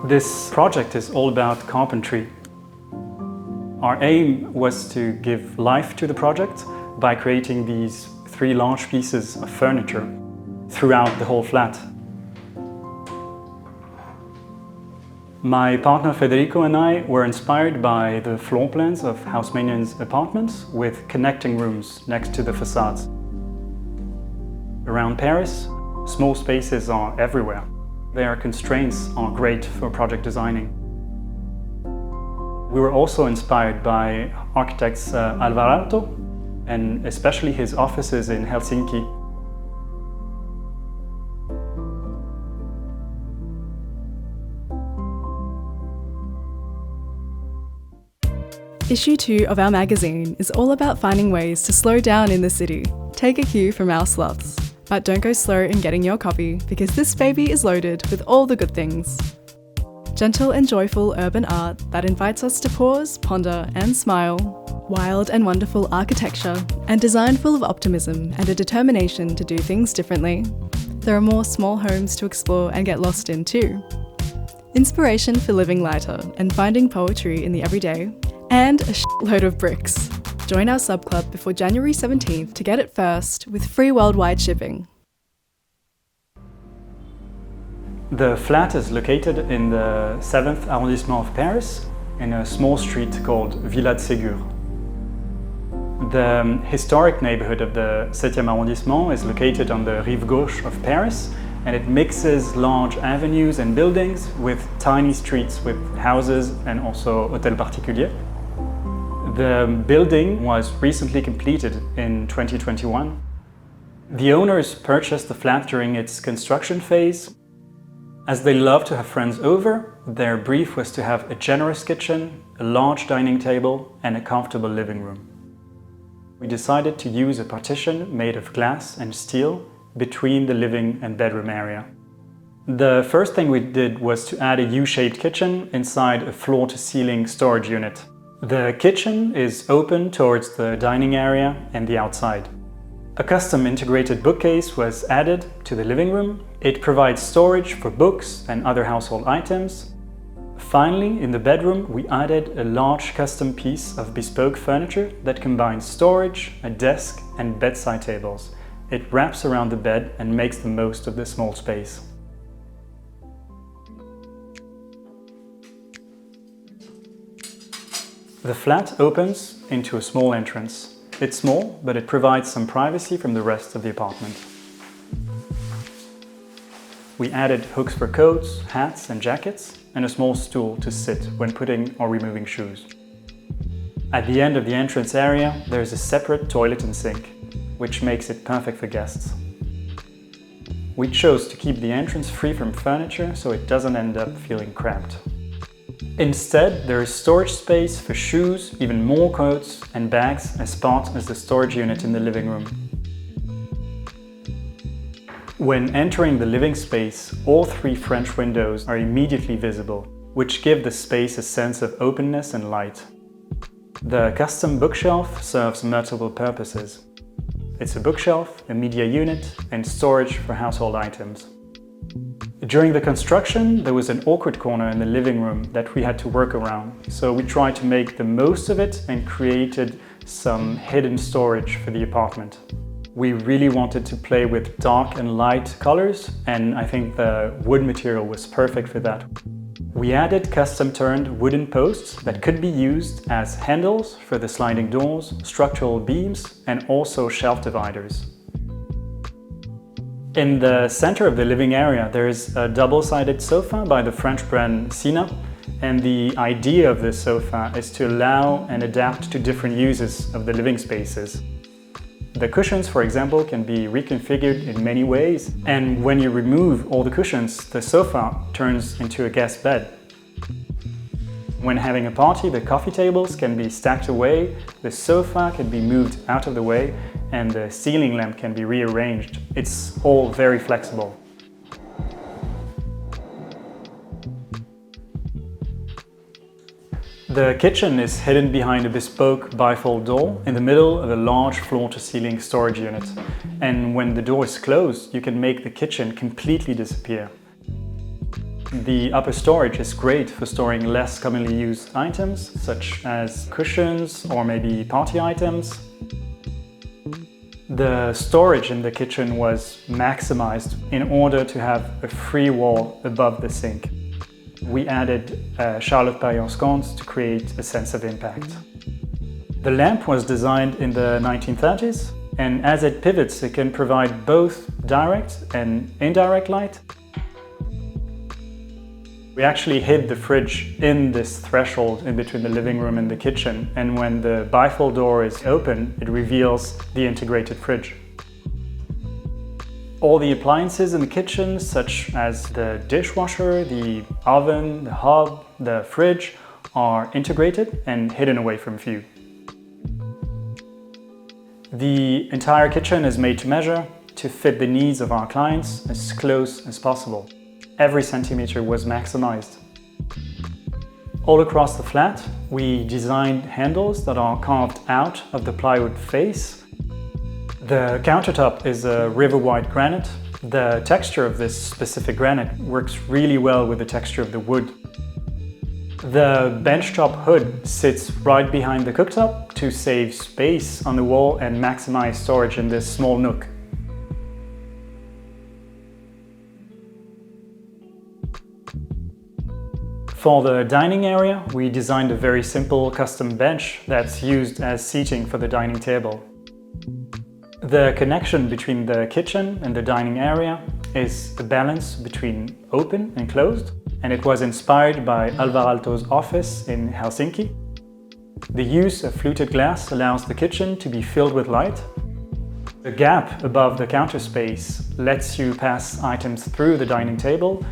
This project is all about carpentry. Our aim was to give life to the project by creating these 3 large pieces of furniture throughout the whole flat. My partner Federico and I were inspired by the floor plans of Haussmannion's apartments with connecting rooms next to the facades. Around Paris, small spaces are everywhere. Their constraints are great for project designing. We were also inspired by architects Diodato and especially his offices in Helsinki. Issue 2 of our magazine is all about finding ways to slow down in the city. Take a cue from our sloths. But don't go slow in getting your copy, because this baby is loaded with all the good things. Gentle and joyful urban art that invites us to pause, ponder and smile. Wild and wonderful architecture and design full of optimism and a determination to do things differently. There are more small homes to explore and get lost in too. Inspiration for living lighter and finding poetry in the everyday. And a shitload of bricks. Join our subclub before January 17th to get it first with free worldwide shipping. The flat is located in the 7th arrondissement of Paris, in a small street called Villa de Ségur. The historic neighborhood of the 7e arrondissement is located on the rive gauche of Paris, and it mixes large avenues and buildings with tiny streets with houses and also hôtels particuliers. The building was recently completed in 2021. The owners purchased the flat during its construction phase. As they love to have friends over, their brief was to have a generous kitchen, a large dining table and a comfortable living room. We decided to use a partition made of glass and steel between the living and bedroom area. The first thing we did was to add a U-shaped kitchen inside a floor-to-ceiling storage unit. The kitchen is open towards the dining area and the outside. A custom integrated bookcase was added to the living room. It provides storage for books and other household items. Finally, in the bedroom, we added a large custom piece of bespoke furniture that combines storage, a desk and bedside tables. It wraps around the bed and makes the most of the small space. The flat opens into a small entrance. It's small, but it provides some privacy from the rest of the apartment. We added hooks for coats, hats and jackets, and a small stool to sit when putting or removing shoes. At the end of the entrance area, there is a separate toilet and sink, which makes it perfect for guests. We chose to keep the entrance free from furniture so it doesn't end up feeling cramped. Instead, there is storage space for shoes, even more coats and bags as part of the storage unit in the living room. When entering the living space, all 3 French windows are immediately visible, which give the space a sense of openness and light. The custom bookshelf serves multiple purposes. It's a bookshelf, a media unit, and storage for household items. During the construction, there was an awkward corner in the living room that we had to work around, so we tried to make the most of it and created some hidden storage for the apartment. We really wanted to play with dark and light colors, and I think the wood material was perfect for that. We added custom-turned wooden posts that could be used as handles for the sliding doors, structural beams, and also shelf dividers. In the center of the living area, there is a double-sided sofa by the French brand Sina, and the idea of this sofa is to allow and adapt to different uses of the living spaces. The cushions, for example, can be reconfigured in many ways, and when you remove all the cushions, the sofa turns into a guest bed. When having a party, the coffee tables can be stacked away, the sofa can be moved out of the way, and the ceiling lamp can be rearranged. It's all very flexible. The kitchen is hidden behind a bespoke bifold door in the middle of a large floor-to-ceiling storage unit. And when the door is closed, you can make the kitchen completely disappear. The upper storage is great for storing less commonly used items, such as cushions or maybe party items. The storage in the kitchen was maximized in order to have a free wall above the sink. We added Charlotte Perrier sconce to create a sense of impact. The lamp was designed in the 1930s, and as it pivots, it can provide both direct and indirect light. We actually hid the fridge in this threshold in between the living room and the kitchen, and when the bifold door is open, it reveals the integrated fridge. All the appliances in the kitchen, such as the dishwasher, the oven, the hob, the fridge, are integrated and hidden away from view. The entire kitchen is made to measure to fit the needs of our clients as close as possible. Every centimeter was maximized. All across the flat, we designed handles that are carved out of the plywood face. The countertop is a river white granite. The texture of this specific granite works really well with the texture of the wood. The benchtop hood sits right behind the cooktop to save space on the wall and maximize storage in this small nook. For the dining area, we designed a very simple custom bench that's used as seating for the dining table. The connection between the kitchen and the dining area is a balance between open and closed, and it was inspired by Alvar Aalto's office in Helsinki. The use of fluted glass allows the kitchen to be filled with light. The gap above the counter space lets you pass items through the dining table.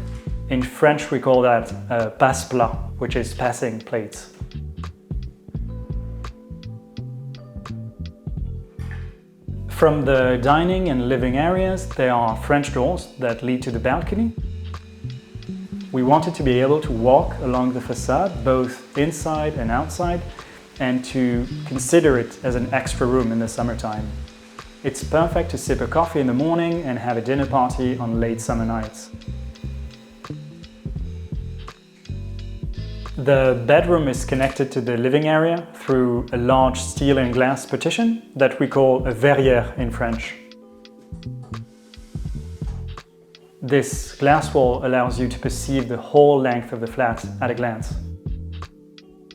In French we call that passe plat, which is passing plates. From the dining and living areas, there are French doors that lead to the balcony. We wanted to be able to walk along the facade, both inside and outside, and to consider it as an extra room in the summertime. It's perfect to sip a coffee in the morning and have a dinner party on late summer nights. The bedroom is connected to the living area through a large steel and glass partition that we call a verrière in French. This glass wall allows you to perceive the whole length of the flat at a glance.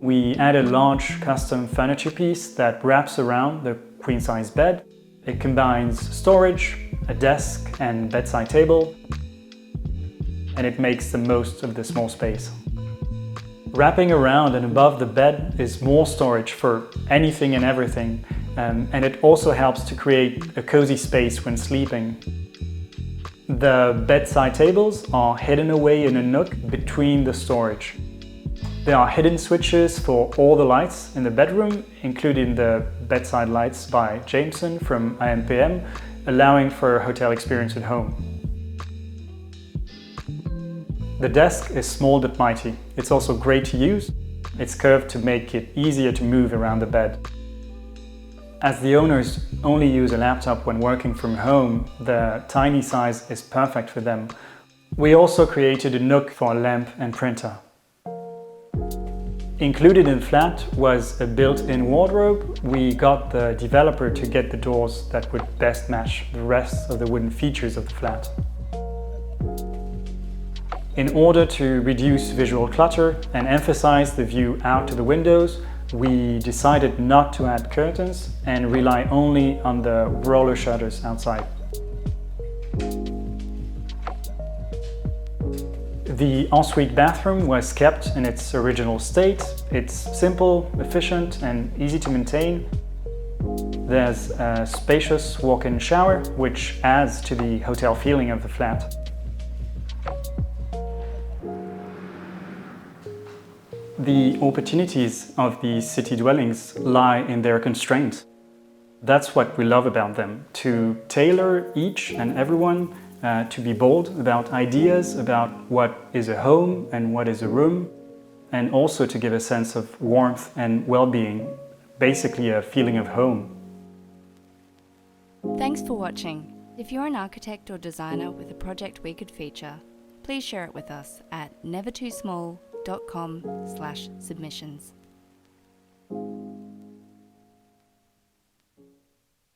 We added a large custom furniture piece that wraps around the queen-size bed. It combines storage, a desk and bedside table, and it makes the most of the small space. Wrapping around and above the bed is more storage for anything and everything, and it also helps to create a cozy space when sleeping. The bedside tables are hidden away in a nook between the storage. There are hidden switches for all the lights in the bedroom, including the bedside lights by Jameson from IMPM, allowing for a hotel experience at home. The desk is small but mighty. It's also great to use. It's curved to make it easier to move around the bed. As the owners only use a laptop when working from home, the tiny size is perfect for them. We also created a nook for a lamp and printer. Included in the flat was a built-in wardrobe. We got the developer to get the doors that would best match the rest of the wooden features of the flat. In order to reduce visual clutter and emphasize the view out to the windows, we decided not to add curtains and rely only on the roller shutters outside. The ensuite bathroom was kept in its original state. It's simple, efficient and easy to maintain. There's a spacious walk-in shower, which adds to the hotel feeling of the flat. The opportunities of these city dwellings lie in their constraints. That's what we love about them, to tailor each and everyone to be bold about ideas about what is a home and what is a room. and also to give a sense of warmth and well-being, basically a feeling of home. Thanks for watching. If you're an architect or designer with a project we could feature, please share it with us at nevertoosmall.com/submissions.